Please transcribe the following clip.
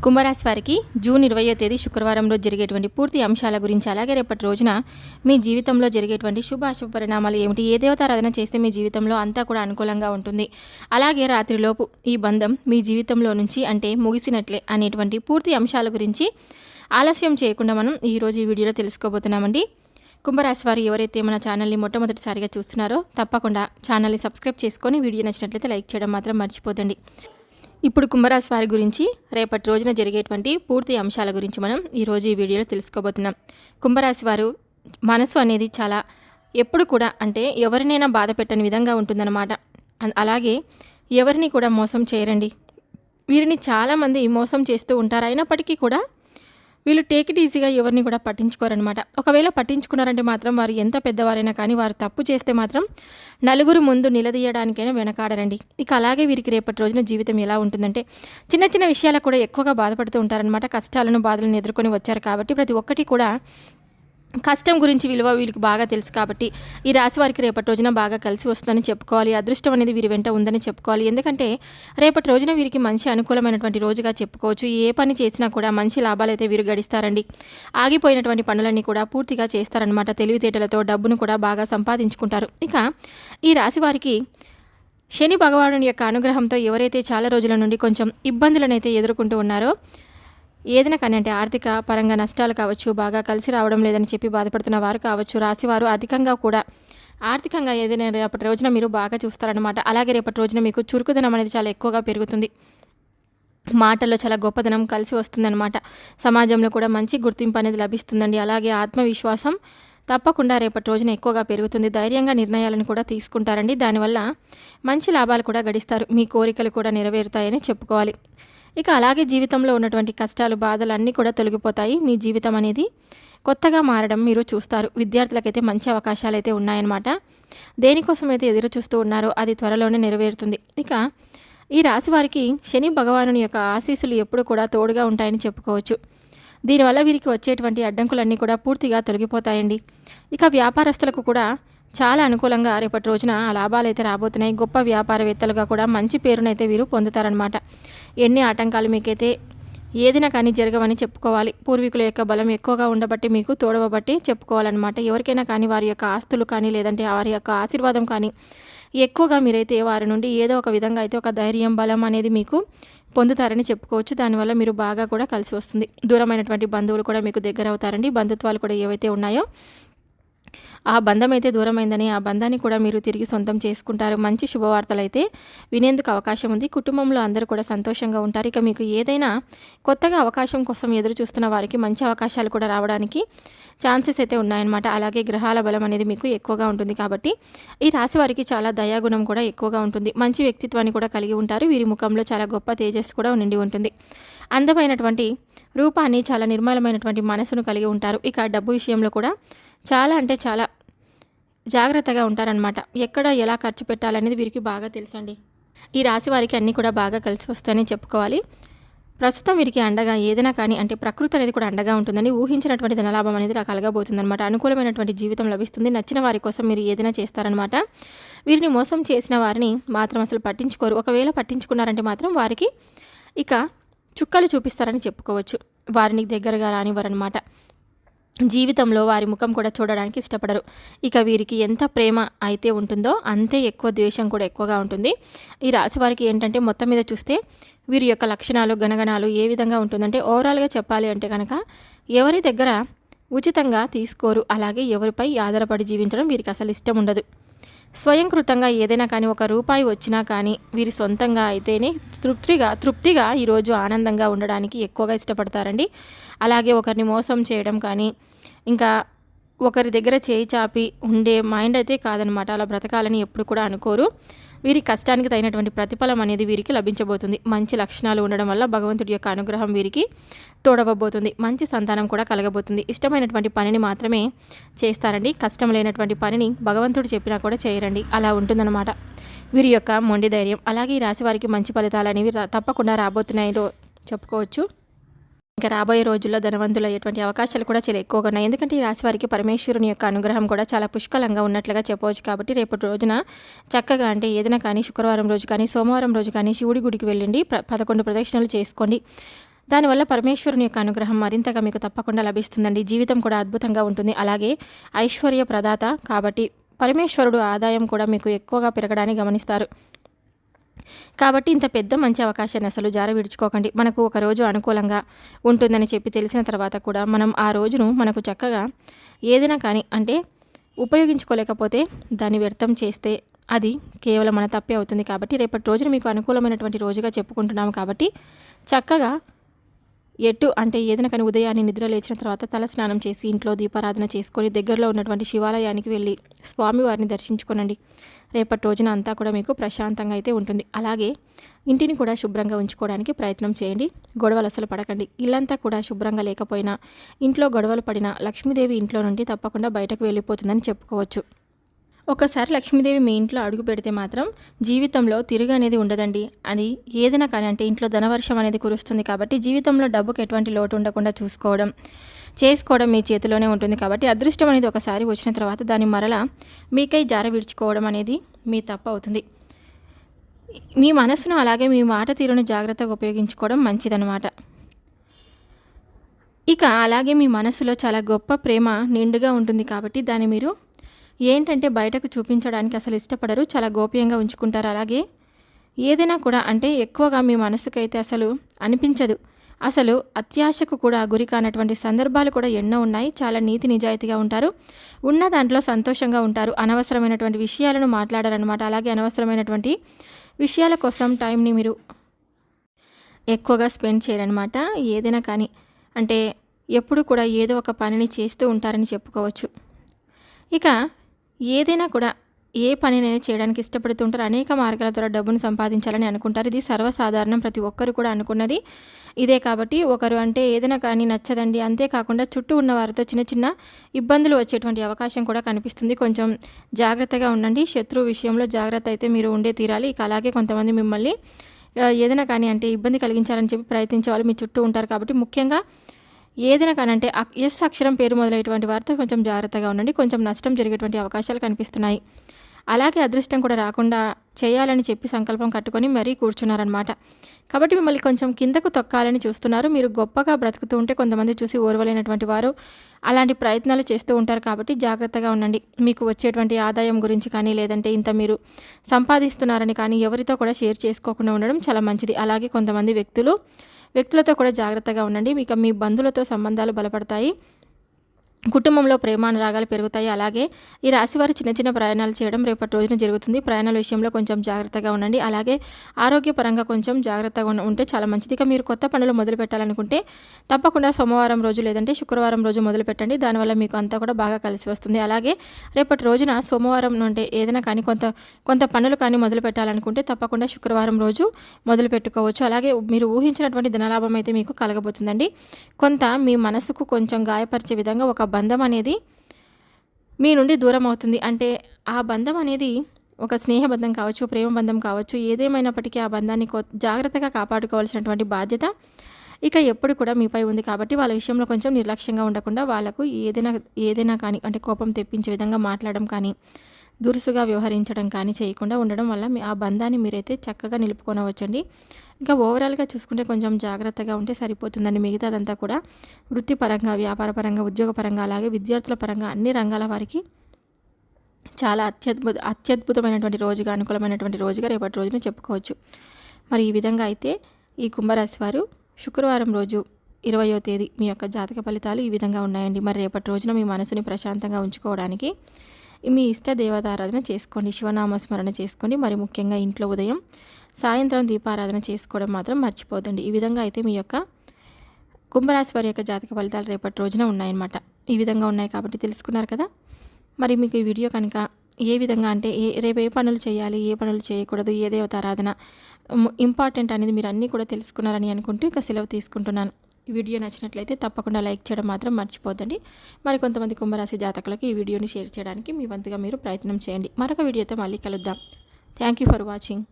కుంభరాశి వారికి జూన్ 20వ తేదీ శుక్రవారం రోజు జరిగేటువంటి పూర్తి అంశాల గురించి, అలాగే రేపటి రోజున మీ జీవితంలో జరిగేటువంటి శుభాశుభ పరిణామాలు ఏమిటి, ఏ దేవతారాధన చేస్తే మీ జీవితంలో అంతా కూడా అనుకూలంగా ఉంటుంది, అలాగే రాత్రిలోపు ఈ బంధం మీ జీవితంలో నుంచి అంటే ముగిసినట్లే అనేటువంటి పూర్తి అంశాల గురించి ఆలస్యం చేయకుండా మనం ఈరోజు ఈ వీడియోలో తెలుసుకోబోతున్నామండి. కుంభరాశి వారు ఎవరైతే మన ఛానల్ని మొట్టమొదటిసారిగా చూస్తున్నారో తప్పకుండా ఛానల్ని సబ్స్క్రైబ్ చేసుకొని వీడియో నచ్చినట్లయితే లైక్ చేయడం మాత్రం మర్చిపోదండి. ఇప్పుడు కుంభరాశి వారి గురించి రేపటి రోజున జరిగేటువంటి పూర్తి అంశాల గురించి మనం ఈరోజు ఈ వీడియోలో తెలుసుకోబోతున్నాం. కుంభరాశి వారు మనసు అనేది చాలా ఎప్పుడు కూడా అంటే ఎవరినైనా బాధ పెట్టని విధంగా ఉంటుందన్నమాట. అలాగే ఎవరిని కూడా మోసం చేయరండి. వీరిని చాలామంది మోసం చేస్తూ ఉంటారు. అయినప్పటికీ కూడా వీళ్ళు టేక్ ఇట్ ఈజీగా ఎవరిని కూడా పట్టించుకోరనమాట. ఒకవేళ పట్టించుకున్నారంటే మాత్రం వారు ఎంత పెద్దవారైనా కానీ వారు తప్పు చేస్తే మాత్రం నలుగురు ముందు నిలదీయడానికైనా వెనకాడరండి. ఇక అలాగే వీరికి రేపటి రోజున జీవితం ఎలా ఉంటుందంటే చిన్న చిన్న విషయాలకు కూడా ఎక్కువగా బాధపడుతూ ఉంటారనమాట. కష్టాలను బాధలను ఎదుర్కొని వచ్చారు కాబట్టి ప్రతి ఒక్కటి కూడా కష్టం గురించి విలువ వీరికి బాగా తెలుసు కాబట్టి ఈ రాశి వారికి రేపటి రోజున బాగా కలిసి వస్తుందని చెప్పుకోవాలి. అదృష్టం అనేది వీరి వెంట ఉందని చెప్పుకోవాలి. ఎందుకంటే రేపటి రోజున వీరికి మంచి అనుకూలమైనటువంటి రోజుగా చెప్పుకోవచ్చు. ఏ పని చేసినా కూడా మంచి లాభాలు అయితే వీరు గడిస్తారండి. ఆగిపోయినటువంటి పనులన్నీ కూడా పూర్తిగా చేస్తారనమాట. తెలివితేటలతో డబ్బును కూడా బాగా సంపాదించుకుంటారు. ఇక ఈ రాశి వారికి శని భగవానుని యొక్క అనుగ్రహంతో ఎవరైతే చాలా రోజుల నుండి కొంచెం ఇబ్బందులను అయితే ఎదుర్కొంటూ ఉన్నారో, ఏదైనా కానీ అంటే ఆర్థిక పరంగా నష్టాలు కావచ్చు, బాగా కలిసి రావడం లేదని చెప్పి బాధపడుతున్న వారు కావచ్చు, రాశివారు అధికంగా కూడా ఆర్థికంగా ఏదైనా రేపటి రోజున మీరు బాగా చూస్తారనమాట. అలాగే రేపటి రోజున మీకు చురుకుదనం అనేది చాలా ఎక్కువగా పెరుగుతుంది. మాటల్లో చాలా గొప్పదనం కలిసి వస్తుందన్నమాట. సమాజంలో కూడా మంచి గుర్తింపు అనేది లభిస్తుందండి. అలాగే ఆత్మవిశ్వాసం తప్పకుండా రేపటి రోజున ఎక్కువగా పెరుగుతుంది. ధైర్యంగా నిర్ణయాలను కూడా తీసుకుంటారండి. దానివల్ల మంచి లాభాలు కూడా గడిస్తారు. మీ కోరికలు కూడా నెరవేరుతాయని చెప్పుకోవాలి. ఇక అలాగే జీవితంలో ఉన్నటువంటి కష్టాలు బాధలు అన్నీ కూడా తొలగిపోతాయి. మీ జీవితం అనేది కొత్తగా మారడం మీరు చూస్తారు. విద్యార్థులకైతే మంచి అవకాశాలు అయితే ఉన్నాయన్నమాట. దేనికోసం అయితే ఎదురు చూస్తూ ఉన్నారో అది త్వరలోనే నెరవేరుతుంది. ఇక ఈ రాశి వారికి శని భగవానుని యొక్క ఆశీస్సులు ఎప్పుడు కూడా తోడుగా ఉంటాయని చెప్పుకోవచ్చు. దీనివల్ల వీరికి వచ్చేటువంటి అడ్డంకులన్నీ కూడా పూర్తిగా తొలగిపోతాయండి. ఇక వ్యాపారస్తులకు కూడా చాలా అనుకూలంగా రేపటి రోజున ఆ లాభాలు అయితే రాబోతున్నాయి. గొప్ప వ్యాపారవేత్తలుగా కూడా మంచి పేరునైతే వీరు పొందుతారనమాట. ఎన్ని ఆటంకాలు మీకైతే ఏదైనా కానీ జరగవని చెప్పుకోవాలి. పూర్వీకుల యొక్క బలం ఎక్కువగా ఉండబట్టి మీకు తోడవబట్టి చెప్పుకోవాలన్నమాట. ఎవరికైనా కానీ వారి యొక్క ఆస్తులు కానీ లేదంటే వారి యొక్క ఆశీర్వాదం కానీ ఎక్కువగా మీరైతే వారి నుండి ఏదో ఒక విధంగా అయితే ఒక ధైర్యం బలం అనేది మీకు పొందుతారని చెప్పుకోవచ్చు. దానివల్ల మీరు బాగా కూడా కలిసి వస్తుంది. దూరమైనటువంటి బంధువులు కూడా మీకు దగ్గర అవుతారండి. బంధుత్వాలు కూడా ఏవైతే ఉన్నాయో ఆ బంధం అయితే దూరమైందని ఆ బంధాన్ని కూడా మీరు తిరిగి సొంతం చేసుకుంటారు. మంచి శుభవార్తలు అయితే వినేందుకు అవకాశం ఉంది. కుటుంబంలో అందరూ కూడా సంతోషంగా ఉంటారు. ఇక మీకు ఏదైనా కొత్తగా అవకాశం కోసం ఎదురు చూస్తున్న వారికి మంచి అవకాశాలు కూడా రావడానికి ఛాన్సెస్ అయితే ఉన్నాయన్నమాట. అలాగే గ్రహాల బలం అనేది మీకు ఎక్కువగా ఉంటుంది కాబట్టి ఈ రాశి వారికి చాలా దయాగుణం కూడా ఎక్కువగా ఉంటుంది. మంచి వ్యక్తిత్వాన్ని కూడా కలిగి ఉంటారు. వీరి ముఖంలో చాలా గొప్ప తేజస్సు కూడా నిండి ఉంటుంది. అందమైనటువంటి రూపాన్ని, చాలా నిర్మలమైనటువంటి మనసును కలిగి ఉంటారు. ఇక డబ్బు విషయంలో కూడా చాలా అంటే చాలా జాగ్రత్తగా ఉంటారనమాట. ఎక్కడ ఎలా ఖర్చు పెట్టాలనేది వీరికి బాగా తెలుసండి. ఈ రాశి వారికి అన్నీ కూడా బాగా కలిసి వస్తాయని చెప్పుకోవాలి. ప్రస్తుతం వీరికి అండగా ఏదైనా కానీ అంటే ప్రకృతి అనేది కూడా అండగా ఉంటుందని ఊహించినటువంటి ధనలాభం అనేది కలగబోతుందన్నమాట. అనుకూలమైనటువంటి జీవితం లభిస్తుంది. నచ్చిన వారి కోసం మీరు ఏదైనా చేస్తారనమాట. వీరిని మోసం చేసిన వారిని మాత్రం అసలు పట్టించుకోరు. ఒకవేళ పట్టించుకున్నారంటే మాత్రం వారికి ఇక చుక్కలు చూపిస్తారని చెప్పుకోవచ్చు. వారిని దగ్గరగా రానివ్వరనమాట. జీవితంలో వారి ముఖం కూడా చూడడానికి ఇష్టపడరు. ఇక వీరికి ఎంత ప్రేమ అయితే ఉంటుందో అంతే ఎక్కువ ద్వేషం కూడా ఎక్కువగా ఉంటుంది. ఈ రాశి వారికి ఏంటంటే మొత్తం మీద చూస్తే వీరి యొక్క లక్షణాలు గణగణాలు ఏ విధంగా ఉంటుందంటే ఓవరాల్గా చెప్పాలి అంటే కనుక ఎవరి దగ్గర ఉచితంగా తీసుకోరు. అలాగే ఎవరిపై ఆధారపడి జీవించడం వీరికి అసలు ఇష్టం ఉండదు. స్వయంకృతంగా ఏదైనా కానీ ఒక రూపాయి వచ్చినా కానీ వీరి సొంతంగా అయితేనే తృప్తిగా ఈరోజు ఆనందంగా ఉండడానికి ఎక్కువగా ఇష్టపడతారండి. అలాగే ఒకరిని మోసం చేయడం కానీ ఇంకా ఒకరి దగ్గర చేయి చాపి ఉండే మైండ్ అయితే కాదనమాట. అలా బ్రతకాలని ఎప్పుడు కూడా అనుకోరు. వీరి కష్టానికి తగినటువంటి ప్రతిఫలం అనేది వీరికి లభించబోతుంది. మంచి లక్షణాలు ఉండడం వల్ల భగవంతుడి యొక్క అనుగ్రహం వీరికి తోడవబోతుంది. మంచి సంతానం కూడా కలగబోతుంది. ఇష్టమైనటువంటి పనిని మాత్రమే చేస్తారండి. కష్టం లేనటువంటి పనిని భగవంతుడు చెప్పినా కూడా చేయరండి. అలా ఉంటుందన్నమాట వీరి యొక్క మొండి ధైర్యం. అలాగే ఈ రాశి వారికి మంచి ఫలితాలు అనేవి తప్పకుండా రాబోతున్నాయో చెప్పుకోవచ్చు. ఇంకా రాబోయే రోజుల్లో ధనవంతులు అయ్యేటువంటి అవకాశాలు కూడా చాలా ఎక్కువగా ఉన్నాయి. ఎందుకంటే ఈ రాశి వారికి పరమేశ్వరుని యొక్క అనుగ్రహం కూడా చాలా పుష్కలంగా ఉన్నట్లుగా చెప్పవచ్చు. కాబట్టి రేపటి రోజున చక్కగా అంటే ఏదైనా కానీ శుక్రవారం రోజు కానీ సోమవారం రోజు కానీ శివుడి గుడికి వెళ్ళండి. 11 ప్రదక్షిణలు చేసుకోండి. దానివల్ల పరమేశ్వరుని యొక్క అనుగ్రహం మరింతగా మీకు తప్పకుండా లభిస్తుందండి. జీవితం కూడా అద్భుతంగా ఉంటుంది. అలాగే ఐశ్వర్య ప్రదాత కాబట్టి పరమేశ్వరుడు ఆదాయం కూడా మీకు ఎక్కువగా పెరగడాన్ని గమనిస్తారు. కాబట్టి ఇంత పెద్ద మంచి అవకాశాన్ని అసలు విడుచుకోకండి. మనకు ఒక రోజు అనుకూలంగా ఉంటుందని చెప్పి తెలిసిన తర్వాత కూడా మనం ఆ రోజును మనకు చక్కగా ఏదైనా కానీ అంటే ఉపయోగించుకోలేకపోతే దాన్ని వ్యర్థం చేస్తే అది కేవలం మన తప్పే అవుతుంది. కాబట్టి రేపటి రోజున మీకు అనుకూలమైనటువంటి రోజుగా చెప్పుకుంటున్నాము. కాబట్టి చక్కగా అంటే ఏదైనా కానీ ఉదయాన్నే నిద్ర లేచిన తర్వాత తల స్నానం చేసి ఇంట్లో దీపారాధన చేసుకొని దగ్గరలో ఉన్నటువంటి శివాలయానికి వెళ్ళి స్వామివారిని దర్శించుకోనండి. రేపటి రోజున అంతా కూడా మీకు ప్రశాంతంగా అయితే ఉంటుంది. అలాగే ఇంటిని కూడా శుభ్రంగా ఉంచుకోవడానికి ప్రయత్నం చేయండి. గొడవలు అసలు పడకండి. ఇల్లంతా కూడా శుభ్రంగా లేకపోయినా ఇంట్లో గొడవలు పడినా లక్ష్మీదేవి ఇంట్లో నుండి తప్పకుండా బయటకు వెళ్ళిపోతుందని చెప్పుకోవచ్చు. ఒకసారి లక్ష్మీదేవి మీ ఇంట్లో అడుగు పెడితే మాత్రం జీవితంలో తిరుగు అనేది ఉండదండి. అది ఏదైనా కానీ అంటే ఇంట్లో ధనవర్షం అనేది కురుస్తుంది. కాబట్టి జీవితంలో డబ్బుకి ఎటువంటి లోటు ఉండకుండా చేసుకోవడం మీ చేతిలోనే ఉంటుంది. కాబట్టి అదృష్టం అనేది ఒకసారి వచ్చిన తర్వాత దాన్ని మరలా మీకై విడుచుకోవడం అనేది మీ తప్పు అవుతుంది. మీ మనసును అలాగే మీ మాట తీరును జాగ్రత్తగా ఉపయోగించుకోవడం మంచిదన్నమాట. ఇక అలాగే మీ మనసులో చాలా గొప్ప ప్రేమ నిండుగా ఉంటుంది. కాబట్టి దాన్ని మీరు ఏంటంటే బయటకు చూపించడానికి అసలు ఇష్టపడరు. చాలా గోప్యంగా ఉంచుకుంటారు. అలాగే ఏదైనా కూడా అంటే ఎక్కువగా మీ మనసుకైతే అసలు అనిపించదు. అసలు అత్యాశకు కూడా గురి కానటువంటి సందర్భాలు కూడా ఎన్నో ఉన్నాయి. చాలా నీతి నిజాయితీగా ఉంటారు. ఉన్న దాంట్లో సంతోషంగా ఉంటారు. అనవసరమైనటువంటి విషయాలను మాట్లాడారనమాట. అలాగే అనవసరమైనటువంటి విషయాల కోసం టైంని మీరు ఎక్కువగా స్పెండ్ చేయరనమాట. ఏదైనా కానీ అంటే ఎప్పుడు కూడా ఏదో ఒక పనిని చేస్తూ ఉంటారని చెప్పుకోవచ్చు. ఇక ఏదైనా కూడా ఏ పనినైనా చేయడానికి ఇష్టపడుతూ ఉంటారు. అనేక మార్గాల ద్వారా డబ్బును సంపాదించాలని అనుకుంటారు. ఇది సర్వసాధారణం. ప్రతి ఒక్కరు కూడా అనుకున్నది ఇదే. కాబట్టి ఒకరు అంటే ఏదైనా కానీ నచ్చదండి. అంతేకాకుండా చుట్టూ ఉన్న వారితో చిన్న చిన్న ఇబ్బందులు వచ్చేటువంటి అవకాశం కూడా కనిపిస్తుంది. కొంచెం జాగ్రత్తగా ఉండండి. శత్రువు విషయంలో జాగ్రత్త అయితే మీరు ఉండే తీరాలి. ఇక అలాగే కొంతమంది మిమ్మల్ని ఏదైనా కానీ అంటే ఇబ్బంది కలిగించాలని చెప్పి ప్రయత్నించే వాళ్ళు మీ చుట్టూ ఉంటారు. కాబట్టి ముఖ్యంగా ఏదైనా కానంటే ఎస్ అక్షరం పేరు మొదలైనటువంటి వారితో కొంచెం జాగ్రత్తగా ఉండండి. కొంచెం నష్టం జరిగేటువంటి అవకాశాలు కనిపిస్తున్నాయి. అలాగే అదృష్టం కూడా రాకుండా చేయాలని చెప్పి సంకల్పం కట్టుకొని మరీ కూర్చున్నారనమాట. కాబట్టి మిమ్మల్ని కొంచెం కిందకు తొక్కాలని చూస్తున్నారు. మీరు గొప్పగా బ్రతుకుతూ ఉంటే కొంతమంది చూసి ఓర్వలేనటువంటి వారు అలాంటి ప్రయత్నాలు చేస్తూ ఉంటారు. కాబట్టి జాగ్రత్తగా ఉండండి. మీకు వచ్చేటువంటి ఆదాయం గురించి కానీ లేదంటే ఇంత మీరు సంపాదిస్తున్నారని కానీ ఎవరితో కూడా షేర్ చేసుకోకుండా ఉండడం చాలా మంచిది. అలాగే కొంతమంది వ్యక్తులతో కూడా జాగ్రత్తగా ఉండండి. మీకు మీ బంధువులతో సంబంధాలు బలపడతాయి. కుటుంబంలో ప్రేమానురాగాలు పెరుగుతాయి. అలాగే ఈ రాశివారు చిన్న చిన్న ప్రయాణాలు చేయడం రేపటి రోజున జరుగుతుంది. ప్రయాణాల విషయంలో కొంచెం జాగ్రత్తగా ఉండండి. అలాగే ఆరోగ్యపరంగా కొంచెం జాగ్రత్తగా ఉంటే చాలా మంచిది. ఇక మీరు కొత్త పనులు మొదలు పెట్టాలనుకుంటే తప్పకుండా సోమవారం రోజు లేదంటే శుక్రవారం రోజు మొదలు పెట్టండి. దానివల్ల మీకు అంతా కూడా బాగా కలిసి వస్తుంది. అలాగే రేపటి రోజున సోమవారం నుండి ఏదైనా కానీ కొంత పనులు కానీ మొదలు పెట్టాలనుకుంటే తప్పకుండా శుక్రవారం రోజు మొదలు పెట్టుకోవచ్చు. అలాగే మీరు ఊహించినటువంటి ధనలాభం అయితే మీకు కలగబోతుందండి. కొంత మీ మనసుకు కొంచెం గాయపరిచే విధంగా ఒక బంధం అనేది మీ నుండి దూరం అవుతుంది. అంటే ఆ బంధం అనేది ఒక స్నేహబంధం కావచ్చు, ప్రేమ బంధం కావచ్చు. ఏదేమైనప్పటికీ ఆ బంధాన్ని జాగ్రత్తగా కాపాడుకోవాల్సినటువంటి బాధ్యత ఇక ఎప్పుడు కూడా మీపై ఉంది. కాబట్టి వాళ్ళ విషయంలో కొంచెం నిర్లక్ష్యంగా ఉండకుండా వాళ్ళకు ఏదైనా కానీ అంటే కోపం తెప్పించే విధంగా మాట్లాడడం కానీ దురుసుగా వ్యవహరించడం కానీ చేయకుండా ఉండడం వల్ల ఆ బంధాన్ని మీరైతే చక్కగా నిలుపుకొనవచ్చండి. ఇంకా ఓవరాల్గా చూసుకుంటే కొంచెం జాగ్రత్తగా ఉంటే సరిపోతుందండి. మిగతాదంతా కూడా వృత్తిపరంగా, వ్యాపారపరంగా, ఉద్యోగపరంగా అలాగే విద్యార్థుల పరంగా అన్ని రంగాల వారికి చాలా అత్యద్భుతమైనటువంటి రోజుగా, అనుకూలమైనటువంటి రోజుగా రేపటి రోజున చెప్పుకోవచ్చు. మరి ఈ విధంగా అయితే ఈ కుంభరాశి వారు శుక్రవారం రోజు 20వ తేదీ మీ యొక్క జాతక ఫలితాలు ఈ విధంగా ఉన్నాయండి. మరి రేపటి రోజున మీ మనసుని ప్రశాంతంగా ఉంచుకోవడానికి మీ ఇష్ట దేవతారాధన చేసుకోండి. శివనామస్మరణ చేసుకోండి. మరి ముఖ్యంగా ఇంట్లో ఉదయం సాయంత్రం దీపారాధన చేసుకోవడం మాత్రం మర్చిపోదండి. ఈ విధంగా అయితే మీ యొక్క కుంభరాశి వారి యొక్క జాతక ఫలితాలు రేపటి రోజున ఉన్నాయన్నమాట. ఈ విధంగా ఉన్నాయి కాబట్టి తెలుసుకున్నారు కదా. మరి మీకు ఈ వీడియో కనుక ఏ విధంగా అంటే రేపు ఏ పనులు చేయాలి, ఏ పనులు చేయకూడదు, ఏ దేవతారాధన ఇంపార్టెంట్ అనేది మీరు అన్నీ కూడా తెలుసుకున్నారని అనుకుంటూ ఇక సెలవు తీసుకుంటున్నాను. ఈ వీడియో నచ్చినట్లయితే తప్పకుండా లైక్ చేయడం మాత్రం మర్చిపోద్దండి. మరి కొంతమంది కుంభరాశి జాతకులకు ఈ వీడియోని షేర్ చేయడానికి మీ వంతుగా మీరు ప్రయత్నం చేయండి. మరొక వీడియోతో మళ్ళీ కలుద్దాం. Thank you for watching.